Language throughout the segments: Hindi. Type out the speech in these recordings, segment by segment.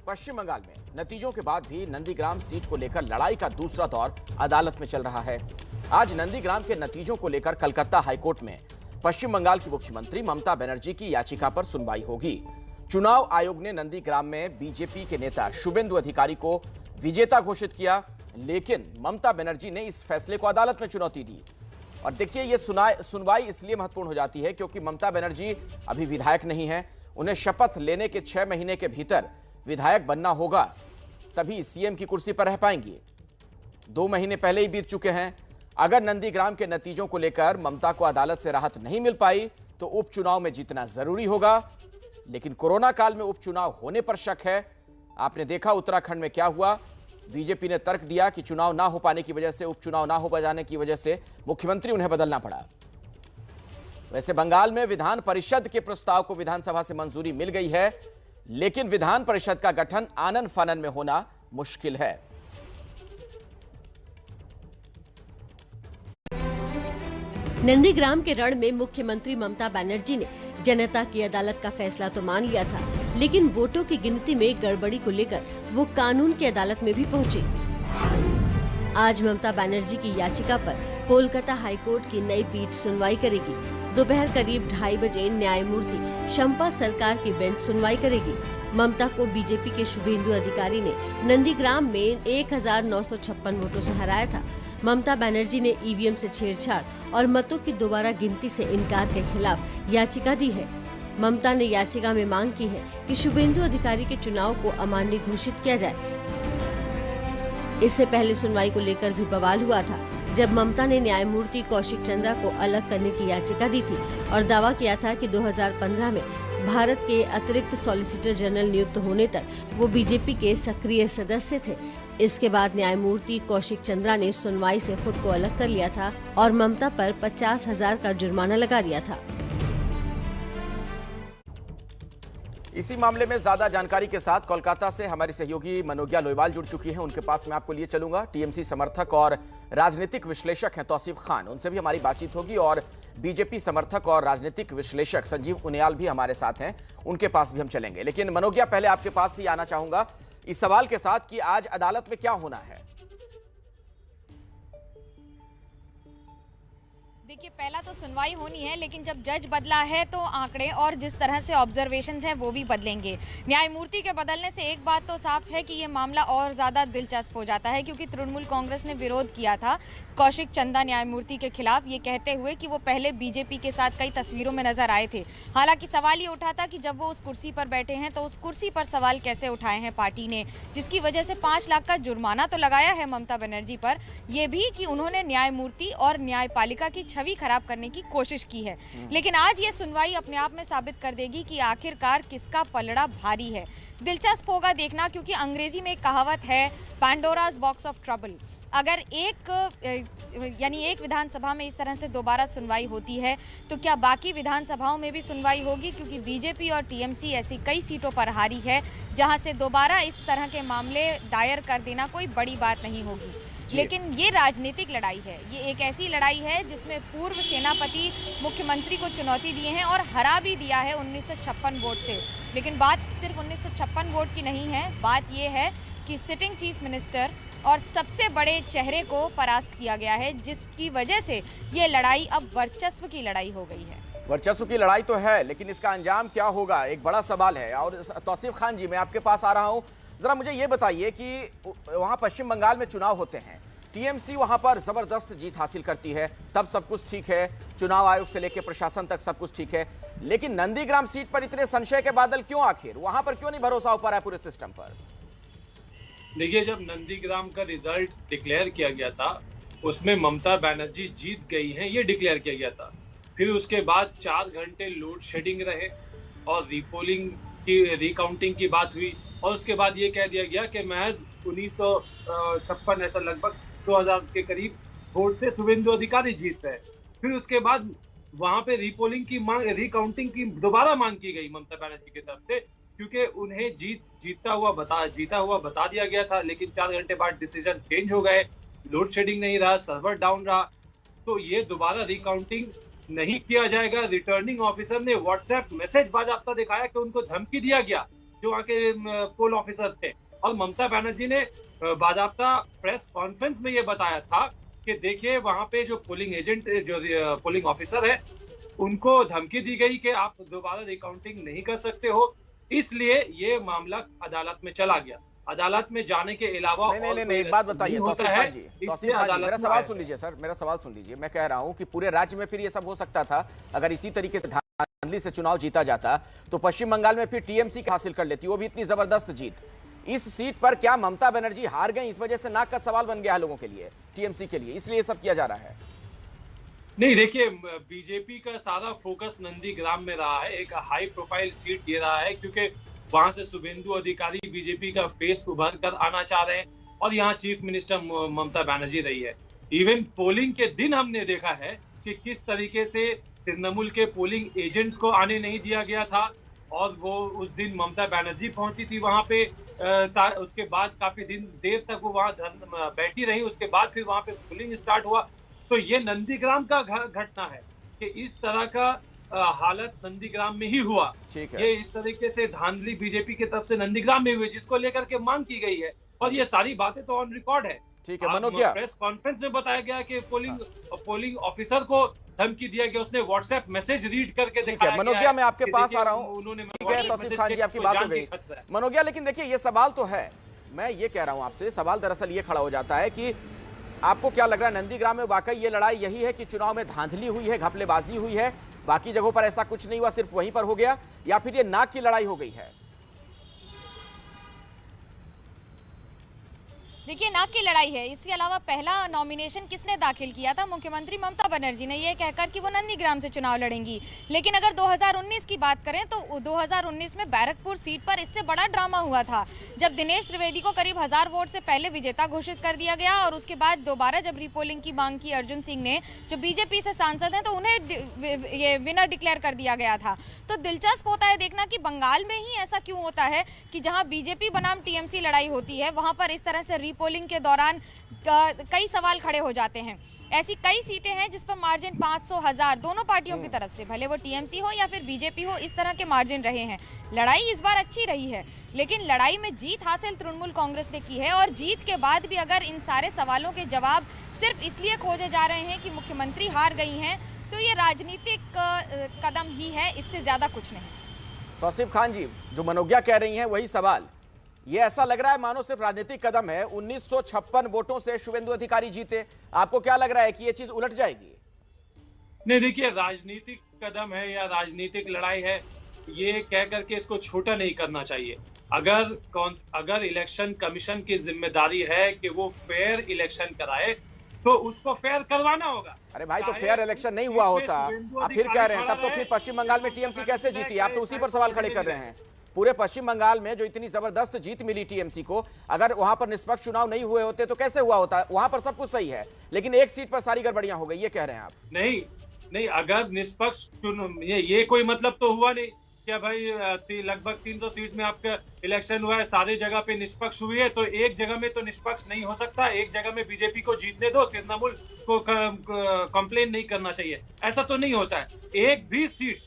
पश्चिम बंगाल में नतीजों के बाद भी नंदीग्राम सीट को लेकर लड़ाई का दूसरा दौर अदालत में चल रहा है। आज नंदीग्राम के नतीजों को लेकर कलकत्ता हाईकोर्ट में पश्चिम बंगाल की मुख्यमंत्री ममता बनर्जी की याचिका पर सुनवाई होगी। चुनाव आयोग ने नंदीग्राम में बीजेपी के नेता शुभेंदु अधिकारी को विजेता घोषित किया, लेकिन ममता बनर्जी ने इस फैसले को अदालत में चुनौती दी। और देखिए, ये सुनवाई इसलिए महत्वपूर्ण हो जाती है क्योंकि ममता बनर्जी अभी विधायक नहीं है। उन्हें शपथ लेने के 6 महीने के भीतर विधायक बनना होगा, तभी सीएम की कुर्सी पर रह पाएंगी। 2 महीने पहले ही बीत चुके हैं। अगर नंदीग्राम के नतीजों को लेकर ममता को अदालत से राहत नहीं मिल पाई तो उपचुनाव में जीतना जरूरी होगा, लेकिन कोरोना काल में उपचुनाव होने पर शक है। आपने देखा उत्तराखंड में क्या हुआ। बीजेपी ने तर्क दिया कि चुनाव ना हो पाने की वजह से, उपचुनाव ना हो जाने की वजह से मुख्यमंत्री उन्हें बदलना पड़ा। वैसे बंगाल में विधान परिषद के प्रस्ताव को विधानसभा से मंजूरी मिल गई है, लेकिन विधान परिषद का गठन आनन फानन में होना मुश्किल है। नंदीग्राम के रण में मुख्यमंत्री ममता बनर्जी ने जनता की अदालत का फैसला तो मान लिया था, लेकिन वोटों की गिनती में गड़बड़ी को लेकर वो कानून की अदालत में भी पहुंची। आज ममता बनर्जी की याचिका पर कोलकाता हाईकोर्ट की नई पीठ सुनवाई करेगी। दोपहर करीब 2:30 बजे न्यायमूर्ति शंपा सरकार की बेंच सुनवाई करेगी। ममता को बीजेपी के शुभेंदु अधिकारी ने नंदीग्राम में 1956 वोटों से हराया था। ममता बनर्जी ने ईवीएम से छेड़छाड़ और मतों की दोबारा गिनती से इनकार के खिलाफ याचिका दी है। ममता ने याचिका में मांग की है कि शुभेंदु अधिकारी के चुनाव को अमान्य घोषित किया जाए। इससे पहले सुनवाई को लेकर भी बवाल हुआ था, जब ममता ने न्यायमूर्ति कौशिक चंद्रा को अलग करने की याचिका दी थी और दावा किया था कि 2015 में भारत के अतिरिक्त सॉलिसिटर जनरल नियुक्त होने तक वो बीजेपी के सक्रिय सदस्य थे। इसके बाद न्यायमूर्ति कौशिक चंद्रा ने सुनवाई से खुद को अलग कर लिया था और ममता पर 50,000 का जुर्माना लगा दिया था। इसी मामले में ज्यादा जानकारी के साथ कोलकाता से हमारी सहयोगी मनोज्ञा लोईवाल जुड़ चुकी हैं। उनके पास मैं आपको लिए चलूंगा। टीएमसी समर्थक और राजनीतिक विश्लेषक हैं तौसीफ खान, उनसे भी हमारी बातचीत होगी। और बीजेपी समर्थक और राजनीतिक विश्लेषक संजीव उनियाल भी हमारे साथ हैं, उनके पास भी हम चलेंगे। लेकिन मनोज्ञा, पहले आपके पास ही आना चाहूंगा इस सवाल के साथ कि आज अदालत में क्या होना है। देखिए, पहला तो सुनवाई होनी है, लेकिन जब जज बदला है तो आंकड़े और जिस तरह से ऑब्जर्वेशंस हैं वो भी बदलेंगे। न्यायमूर्ति के बदलने से एक बात तो साफ है कि ये मामला और ज़्यादा दिलचस्प हो जाता है, क्योंकि तृणमूल कांग्रेस ने विरोध किया था कौशिक चंद्रा न्यायमूर्ति के खिलाफ, ये कहते हुए कि वो पहले बीजेपी के साथ कई तस्वीरों में नजर आए थे। हालांकि सवाल ये उठा था कि जब वो उस कुर्सी पर बैठे हैं तो उस कुर्सी पर सवाल कैसे उठाए हैं पार्टी ने, जिसकी वजह से 5 लाख का जुर्माना तो लगाया है ममता बनर्जी पर, यह भी कि उन्होंने न्यायमूर्ति और न्यायपालिका की छवि खराब करने की कोशिश की है। लेकिन आज ये सुनवाई अपने आप में साबित कर देगी कि आखिरकार किसका पलड़ा भारी है। दिलचस्प होगा देखना, क्योंकि अंग्रेजी में एक कहावत है, पैंडोराज बॉक्स ऑफ ट्रबल। अगर एक विधानसभा में इस तरह से दोबारा सुनवाई होती है तो क्या बाकी विधानसभाओं में भी सुनवाई होगी, क्योंकि बीजेपी और टीएमसी ऐसी कई सीटों पर हारी है जहां से दोबारा इस तरह के मामले दायर कर देना कोई बड़ी बात नहीं होगी। लेकिन ये राजनीतिक लड़ाई है, ये एक ऐसी लड़ाई है जिसमें पूर्व सेनापति मुख्यमंत्री को चुनौती दिए हैं और हरा भी दिया है 1956 वोट से। लेकिन बात सिर्फ 1956 वोट की नहीं है, बात ये है कि सिटिंग चीफ मिनिस्टर और सबसे बड़े चेहरे को परास्त किया गया है, जिसकी वजह से ये लड़ाई अब वर्चस्व की लड़ाई हो गई है। वर्चस्व की लड़ाई तो है, लेकिन इसका अंजाम क्या होगा, एक बड़ा सवाल है। और तौसीफ खान जी, मैं आपके पास आ रहा हूं। जरा मुझे ये बताइए कि वहां पश्चिम बंगाल में चुनाव होते हैं, टीएमसी वहां पर जबरदस्त जीत हासिल करती है, तब सब कुछ ठीक है, चुनाव आयोग से लेकर प्रशासन तक सब कुछ ठीक है। लेकिन नंदीग्राम सीट पर इतने संशय के बादल क्यों? आखिर वहां पर क्यों नहीं भरोसा हो पा रहा है पूरे सिस्टम पर? देखिए, जब नंदीग्राम का रिजल्ट डिक्लेयर किया गया था उसमें ममता बनर्जी जीत गई हैं, ये डिक्लेयर किया गया था। फिर उसके बाद 4 घंटे लोड शेडिंग रहे और रीपोलिंग की, रिकाउंटिंग की बात हुई, और उसके बाद ये कह दिया गया कि महज 1956 ऐसा लगभग 2000 के करीब वोट से शुभेंदु अधिकारी जीत रहे। फिर उसके बाद वहां पे रीपोलिंग की मांग, रिकाउंटिंग की दोबारा मांग की गई ममता बनर्जी की तरफ से, क्योंकि उन्हें जीता हुआ बता दिया गया था। लेकिन 4 घंटे बाद डिसीजन चेंज हो गए, लोड शेडिंग नहीं रहा, सर्वर डाउन रहा, तो ये दोबारा रिकाउंटिंग नहीं किया जाएगा। रिटर्निंग ऑफिसर ने व्हाट्सएप मैसेज बाजाबता दिखाया कि उनको धमकी दिया गया जो वहाँ के पोल ऑफिसर थे। और ममता बनर्जी ने बाकायदा प्रेस कॉन्फ्रेंस में ये बताया था कि देखिए वहाँ पे जो पोलिंग एजेंट, जो पोलिंग ऑफिसर है, उनको धमकी दी गई कि आप दोबारा रिकाउंटिंग नहीं कर सकते हो, इसलिए ये मामला अदालत में चला गया। अदालत में जाने के अलावा नहीं, एक बात बताइए तौसीफ खान जी, मेरा सवाल सुन लीजिए सर, मेरा सवाल सुन लीजिए। मैं कह रहा हूं कि पूरे राज्य में फिर ये सब हो सकता था अगर इसी तरीके से धांधली से चुनाव जीता जाता, तो पश्चिम बंगाल में फिर टीएमसी हासिल कर लेती, वो भी इतनी जबरदस्त जीत। इस सीट पर क्या ममता बनर्जी हार गई, इस वजह से नाक का सवाल बन गया लोगों के लिए, टीएमसी के लिए, इसलिए सब किया जा रहा है? नहीं, देखिए बीजेपी का सारा फोकस नंदीग्राम में रहा है, एक हाई प्रोफाइल सीट ये रहा है, क्योंकि वहां से शुभेंदु अधिकारी बीजेपी का फेस उभर कर आना चाह रहे हैं और यहाँ चीफ मिनिस्टर ममता बनर्जी रही है। इवन पोलिंग के दिन हमने देखा है कि किस तरीके से तृणमूल के पोलिंग एजेंट्स को आने नहीं दिया गया था और वो उस दिन ममता बनर्जी पहुंची थी वहां पे, उसके बाद काफी देर तक वो वहां बैठी रही, उसके बाद फिर वहां पे पोलिंग स्टार्ट हुआ। तो ये नंदीग्राम का घटना है कि इस तरह का हालत नंदीग्राम में ही हुआ। ये इस तरीके से धांधली बीजेपी की तरफ से नंदीग्राम में हुई, जिसको लेकर के मांग की गई है और ये सारी बातें तो ऑन रिकॉर्ड है। ठीक है मनोज्ञा, प्रेस कॉन्फ्रेंस में बताया गया कि पोलिंग ऑफिसर को धमकी दिया गया, उसने व्हाट्सएप मैसेज रीड करके दिखाया। मनोज्ञा मैं आपके पास आ रहा हूं, उन्होंने तौसीफ खान जी आपकी बात हो गई मनोज्ञा, लेकिन देखिए ये सवाल तो है, मैं ये कह रहा हूं आपसे, सवाल दरअसल ये खड़ा हो जाता है कि आपको क्या लग रहा है नंदीग्राम में वाकई ये लड़ाई यही है कि चुनाव में धांधली हुई है, घपलेबाजी हुई है, बाकी जगहों पर ऐसा कुछ नहीं हुआ, सिर्फ वहीं पर हो गया, या फिर ये नाक की लड़ाई हो गई है? देखिए नाक की लड़ाई है। इसके अलावा पहला नॉमिनेशन किसने दाखिल किया था? मुख्यमंत्री ममता बनर्जी ने, ये कहकर कि वो नंदीग्राम से चुनाव लड़ेंगी। लेकिन अगर 2019 की बात करें तो 2019 में बैरकपुर सीट पर इससे बड़ा ड्रामा हुआ था, जब दिनेश त्रिवेदी को करीब 1000 वोट से पहले विजेता घोषित कर दिया गया और उसके बाद दोबारा जब रीपोलिंग की मांग की अर्जुन सिंह ने, जो बीजेपी से सांसद हैं, तो उन्हें ये विनर डिक्लेयर कर दिया गया था। तो दिलचस्प होता है देखना कि बंगाल में ही ऐसा क्यों होता है कि जहाँ बीजेपी बनाम टीएमसी लड़ाई होती है, वहाँ पर इस तरह से पोलिंग के दौरान कई सवाल खड़े हो जाते हैं। ऐसी कई सीटें हैं जिस पर मार्जिन 500, 1000 दोनों पार्टियों की तरफ से, भले वो टीएमसी हो या फिर बीजेपी हो, इस तरह के मार्जिन रहे हैं। लड़ाई इस बार अच्छी रही है, लेकिन लड़ाई में जीत हासिल तृणमूल कांग्रेस ने की है और जीत के बाद भी अगर इन सारे सवालों के जवाब सिर्फ इसलिए खोजे जा रहे हैं कि मुख्यमंत्री हार गई हैं, तो ये राजनीतिक कदम ही है, इससे ज्यादा कुछ नहीं। तौसीफ खान जी, जो मनोज्ञा कह रही हैं वही सवाल, ये ऐसा लग रहा है मानो सिर्फ राजनीतिक कदम है। 1956 वोटों से शुभेंदु अधिकारी जीते, आपको क्या लग रहा है कि ये चीज उलट जाएगी? नहीं, देखिए राजनीतिक कदम है या राजनीतिक लड़ाई है, ये कह करके इसको छोटा नहीं करना चाहिए। अगर इलेक्शन कमीशन की जिम्मेदारी है कि वो फेयर इलेक्शन कराए, तो उसको फेयर करवाना होगा। अरे भाई, तो फेयर इलेक्शन नहीं हुआ होता, आप फिर कह रहे हैं, तब तो फिर पश्चिम बंगाल में टीएमसी कैसे जीती? आप तो उसी पर सवाल खड़े कर रहे हैं। पूरे पश्चिम बंगाल में जो इतनी जबरदस्त जीत मिली टीएमसी को, अगर वहां पर निष्पक्ष चुनाव नहीं हुए होते तो कैसे हुआ होता? वहां पर सब कुछ सही है, लेकिन एक सीट पर सारी गड़बड़ियां हो गई, ये कह रहे हैं आप? नहीं, अगर निष्पक्ष चुनाव, ये कोई मतलब तो हुआ नहीं क्या भाई? लगभग 300 सीट में आपका इलेक्शन हुआ है, सारी जगह पे निष्पक्ष हुई है, तो एक जगह में तो निष्पक्ष नहीं हो सकता। एक जगह में बीजेपी को जीतने दो, तृणमूल को कंप्लेन नहीं करना चाहिए, ऐसा तो नहीं होता है। एक भी सीट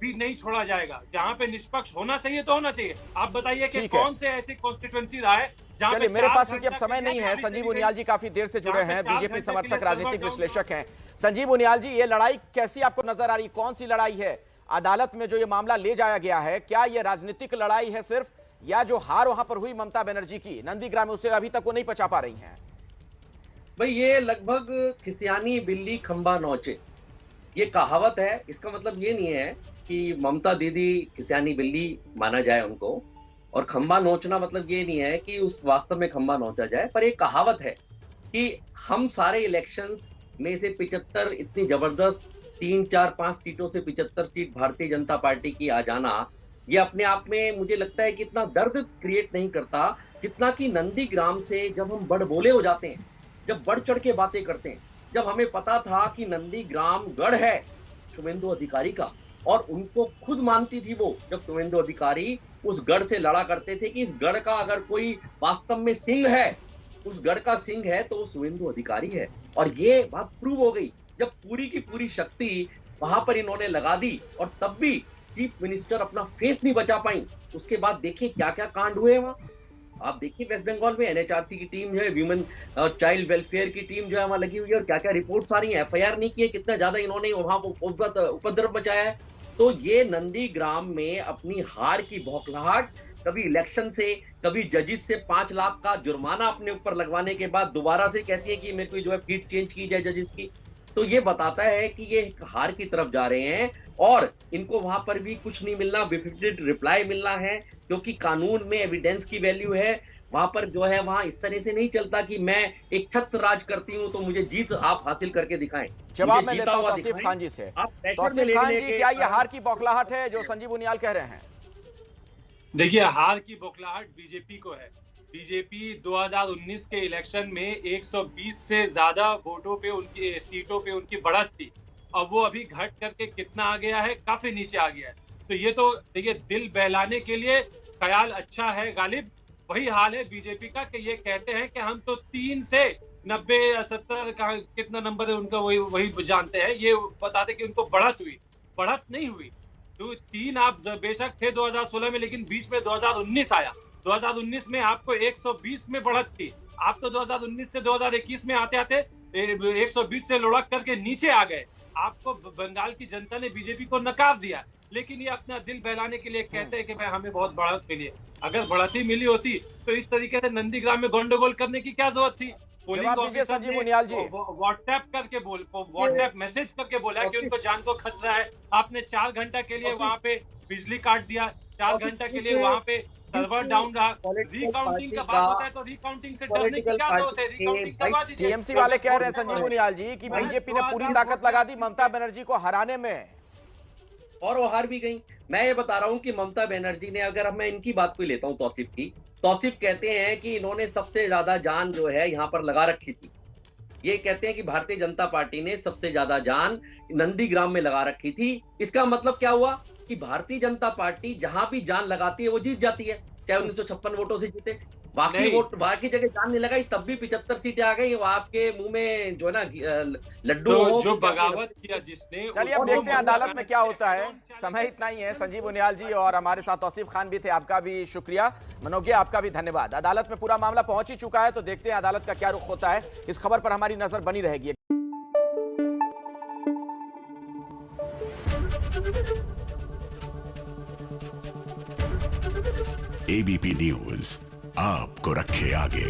भी नहीं छोड़ा जाएगा, जहां पे निष्पक्ष होना चाहिए तो होना चाहिए। आप बताइए कि कौन से ऐसी कॉन्स्टिट्यूएंसी रहा है जहां पे मेरे पास चूंकि अब समय नहीं है, संजीव उनियाल जी काफी देर से जुड़े हैं, बीजेपी समर्थक राजनीतिक विश्लेषक हैं। संजीव उनियाल जी, ये लड़ाई कैसी आपको नजर आ रही? कौन सी लड़ाई है? अदालत में जो ये मामला ले जाया गया है, क्या ये राजनीतिक लड़ाई है सिर्फ, या जो हार वहां पर हुई ममता बनर्जी की नंदीग्राम में, उसे अभी तक वो नहीं पचा पा रही हैं? भाई, ये लगभग खिसियानी बिल्ली खंबा नोचे, ये कहावत है। इसका मतलब ये नहीं है कि ममता दीदी खिसियानी बिल्ली माना जाए उनको, और खंबा नोचना मतलब ये नहीं है कि उस वास्तव में खंबा नोचा जाए, पर एक कहावत है कि हम सारे इलेक्शंस में से 75, इतनी जबरदस्त 3, 4, 5 सीटों से 75 सीट भारतीय जनता पार्टी की आ जाना, ये अपने आप में मुझे लगता है कि इतना दर्द क्रिएट नहीं करता जितना कि नंदीग्राम से जब हम बड़ बोले हो जाते हैं, जब बढ़ चढ़ के बातें करते हैं, जब हमें पता था कि नंदीग्राम गढ़ है शुभेंदु अधिकारी का, और उनको खुद मानती थी वो, जब शुभेंदु अधिकारी उस गढ़ से लड़ा करते थे कि इस गढ़ का अगर कोई वास्तव में सिंह है, उस गढ़ का सिंह है तो वो शुभेंदु अधिकारी है। और ये बात प्रूव हो गई जब पूरी की पूरी शक्ति वहां पर इन्होंने लगा दी, और तब भी चीफ मिनिस्टर अपना फेस नहीं बचा पाई। उसके बाद देखिए क्या क्या कांड हुए वहां। आप देखिए वेस्ट बंगाल में एनएचआरसी की टीम जो है, ह्यूमन चाइल्ड वेलफेयर की टीम जो है वहां लगी हुई है, और क्या क्या रिपोर्ट्स आ रही है। एफआईआर नहीं की है, कितना ज्यादा इन्होंने वहां उपद्रव मचाया है। तो ये नंदीग्राम में अपनी हार की बौखलाहट, कभी इलेक्शन से, कभी जजिस से 5 लाख का जुर्माना अपने ऊपर लगवाने के बाद दोबारा से कहती है कि मेरे को जो है फीट चेंज की जाए जजिस की। तो ये बताता है कि ये हार की तरफ जा रहे हैं, और इनको वहां पर भी कुछ नहीं मिलना, बिफिटेड रिप्लाई मिलना है, क्योंकि कानून में एविडेंस की वैल्यू है। वहां पर जो है वहां इस तरह से नहीं चलता कि मैं एक छत्र राज करती हूं तो मुझे जीत आप हासिल करके दिखाएं। जवाब मैं लेता हूं तौसीफ खान जी से। तौसीफ खान जी, क्या ये हार की बौखलाहट है जो संजीव उनियाल कह रहे हैं? देखिए, हार की बौखलाहट बीजेपी को है। बीजेपी 2019 के इलेक्शन में 120 से ज्यादा वोटों पे, उनकी सीटों पे उनकी बढ़त थी। अब वो अभी घट करके कितना आ गया है? काफी नीचे आ गया है। तो ये तो देखिए, दिल बहलाने के लिए ख्याल अच्छा है गालिब। वही हाल है बीजेपी का कि ये कहते हैं कि हम तो 3 से 90 या 70 का कितना नंबर है उनका वही जानते हैं। ये बताते कि उनको बढ़त हुई, बढ़त नहीं हुई। तो 3 आप बेशक थे 2016 में, लेकिन बीच में 2019 आया। 2019 में आपको 120 में बढ़त थी। आप तो 2019 से 2021 में आते आते 120 से लुढ़क करके नीचे आ गए। आपको बंगाल की जनता ने बीजेपी को नकार दिया, लेकिन ये अपना दिल बहलाने के लिए कहते हैं कि भाई हमें बहुत बढ़त मिली है। अगर बढ़त ही मिली होती तो इस तरीके से नंदीग्राम में गंडगोल करने की क्या जरूरत थी? पोलिंग ऑफिसर ने व्हाट्सएप मैसेज करके बोला कि उनको जान को खतरा है। आपने 4 घंटा के लिए वहां पे बिजली काट दिया, 4 घंटा के लिए वहां पे सर्वर डाउन रहा। रिकाउंटिंग का बात होता है तो रिकाउंटिंग से डरने की क्या जरूरत है? रिकाउंटिंग करवा दीजिए। टीएमसी वाले कह रहे हैं संजीव उनियाल जी कि बीजेपी ने पूरी ताकत लगा दी ममता बनर्जी को हराने में, और वो हार भी गई। मैं ये बता रहा हूं कि ममता बनर्जी ने, अगर मैं इनकी बात को लेता हूं तौसीफ की, तौसीफ कहते हैं कि इन्होंने सबसे ज्यादा जान जो है यहां पर लगा रखी थी। ये कहते हैं कि भारतीय जनता पार्टी ने सबसे ज्यादा जान नंदीग्राम में लगा रखी थी। इसका मतलब क्या हुआ कि भारतीय जनता पार्टी जहां भी जान लगाती है वो जीत जाती है, चाहे 1956 वोटों से जीते। बाकी वोट बाकी जगह जान नहीं लगाई तब भी 75 सीटें आ गई। वो आपके मुंह में जो है ना लड्डू तो जो बगावत किया जिसने। चलिए अब देखते हैं अदालत में क्या होता है। समय इतना ही है। संजीव उनियाल जी और हमारे साथ तौसीफ खान भी थे, आपका भी शुक्रिया। मनोज्ञा, आपका भी धन्यवाद। अदालत में पूरा मामला पहुंच ही चुका है, तो देखते हैं अदालत का क्या रुख होता है। इस खबर पर हमारी नजर बनी रहेगी। एबीपी न्यूज आपको रखे आगे।